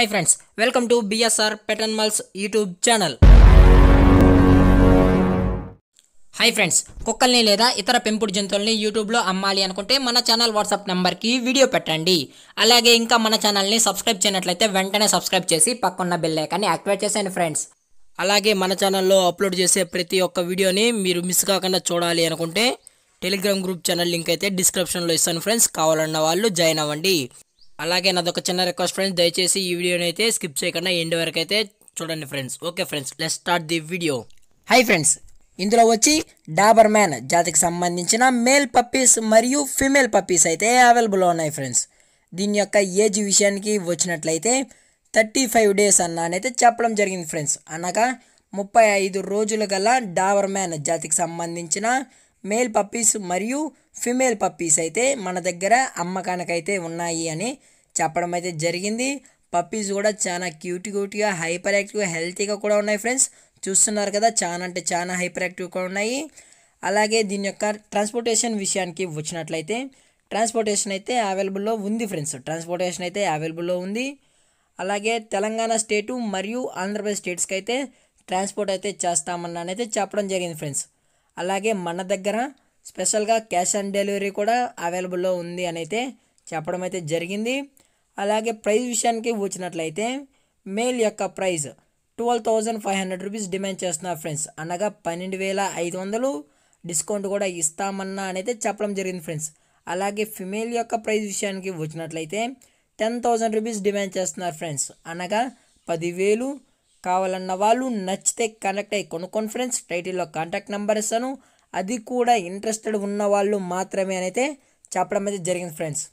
Hi friends, welcome to BSR pet animals YouTube channel. Hi friends, కుక్కల్ని లేదా ఇతర పెంపుడు జంతువుల్ని యూట్యూబ్లో అమ్మాలి అనుకుంటే మన ఛానల్ వాట్సాప్ నెంబర్కి వీడియో పెట్టండి. అలాగే ఇంకా మన ఛానల్ని సబ్స్క్రైబ్ చేయనట్లయితే వెంటనే సబ్స్క్రైబ్ చేసి పక్కన్న బెల్ ఐకాన్ని యాక్టివేట్ చేసేయండి ఫ్రెండ్స్. అలాగే మన ఛానల్లో అప్లోడ్ చేసే ప్రతి ఒక్క వీడియోని మీరు మిస్ కాకుండా చూడాలి అనుకుంటే టెలిగ్రామ్ గ్రూప్ ఛానల్ లింక్ అయితే డిస్క్రిప్షన్లో ఇస్తాను ఫ్రెండ్స్. కావాలన్న వాళ్ళు జాయిన్ అవ్వండి. అలాగే నాదొక చిన్న రిక్వెస్ట్ ఫ్రెండ్స్, దయచేసి ఈ వీడియోని అయితే స్కిప్ చేయకుండా ఎండ్ వరకు అయితే చూడండి friends. Okay friends, let's start the video. Hi friends, ఇందులో వచ్చి డాబర్ మ్యాన్ జాతికి సంబంధించిన మేల్ పప్పీస్ మరియు ఫీమేల్ పప్పీస్ అయితే అవైలబుల్ ఉన్నాయి ఫ్రెండ్స్. దీని యొక్క ఏజ్ విషయానికి వచ్చినట్లయితే 35 డేస్ అన్నానైతే చెప్పడం జరిగింది ఫ్రెండ్స్. అనగా 35 రోజుల గల డాబర్ మ్యాన్ జాతికి సంబంధించిన మేల్ పప్పీస్ మరియు ఫీమేల్ పప్పీస్ అయితే మన దగ్గర అమ్మకానికైతే ఉన్నాయి అని చెప్పడం అయితే జరిగింది. పప్పీస్ కూడా చాలా క్యూట్గా హైపర్ యాక్టివ్గా హెల్తీగా కూడా ఉన్నాయి ఫ్రెండ్స్. చూస్తున్నారు కదా, చాలా అంటే చాలా హైపర్ యాక్టివ్గా ఉన్నాయి. అలాగే దీని యొక్క ట్రాన్స్పోర్టేషన్ విషయానికి వచ్చినట్లయితే ట్రాన్స్పోర్టేషన్ అయితే అవైలబుల్లో ఉంది ఫ్రెండ్స్. ట్రాన్స్పోర్టేషన్ అయితే అవైలబుల్లో ఉంది. అలాగే తెలంగాణ స్టేటు మరియు ఆంధ్రప్రదేశ్ స్టేట్స్కి అయితే ట్రాన్స్పోర్ట్ అయితే చేస్తామన్నానైతే చెప్పడం జరిగింది ఫ్రెండ్స్. అలాగే మన దగ్గర స్పెషల్గా క్యాష్ ఆన్ డెలివరీ కూడా అవైలబుల్లో ఉంది అని అయితే చెప్పడం అయితే జరిగింది. అలాగే ప్రైస్ విషయానికి వచ్చినట్లయితే మేల్ యొక్క ప్రైస్ 12,500 రూపీస్ డిమాండ్ చేస్తున్నారు ఫ్రెండ్స్. అనగా 12,500 డిస్కౌంట్ కూడా ఇస్తామన్నా అనేది చెప్పడం జరిగింది ఫ్రెండ్స్. అలాగే ఫిమేల్ యొక్క ప్రైస్ విషయానికి వచ్చినట్లయితే 10,000 రూపీస్ డిమాండ్ చేస్తున్నారు ఫ్రెండ్స్. అనగా 10,000. కావాలన్న వాళ్ళు నచ్చితే కనెక్ట్ అయ్యి కొనుక్కోండి ఫ్రెండ్స్. టైటిల్లో కాంటాక్ట్ నెంబర్ ఇస్తాను, అది కూడా ఇంట్రెస్టెడ్ ఉన్న వాళ్ళు మాత్రమే అయితే చెప్పడం అయితే జరిగింది ఫ్రెండ్స్.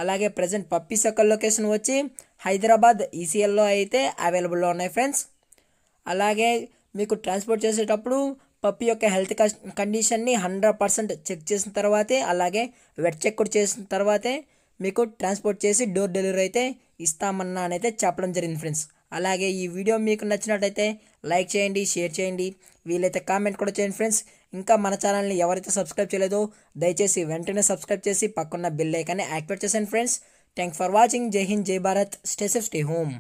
అలాగే ప్రజెంట్ పప్పీస్ యొక్క లొకేషన్ వచ్చి హైదరాబాద్ ఈసీఎల్లో అయితే అవైలబుల్లో ఉన్నాయి ఫ్రెండ్స్. అలాగే మీకు ట్రాన్స్పోర్ట్ చేసేటప్పుడు పప్పీ యొక్క హెల్త్ కండిషన్ని 100% చెక్ చేసిన తర్వాతే, అలాగే వెట్ చెక్ కూడా చేసిన తర్వాతే మీకు ట్రాన్స్పోర్ట్ చేసి డోర్ డెలివరీ అయితే ఇస్తామన్నా అయితే చెప్పడం జరిగింది ఫ్రెండ్స్. అలాగే ఈ వీడియో మీకు నచ్చినట్టయితే లైక్ చేయండి, షేర్ చేయండి, వీలైతే కామెంట్ కూడా చేయండి ఫ్రెండ్స్. ఇంకా మన ఛానల్ని ఎవరైతే సబ్స్క్రైబ్ చేయలేదో దయచేసి వెంటనే సబ్స్క్రైబ్ చేసి పక్కన్న బెల్ ఐకాన్ని యాక్టివేట్ చేసేయండి ఫ్రెండ్స్. Thanks for watching. జై హింద్, జై Bharat, stay safe, stay home.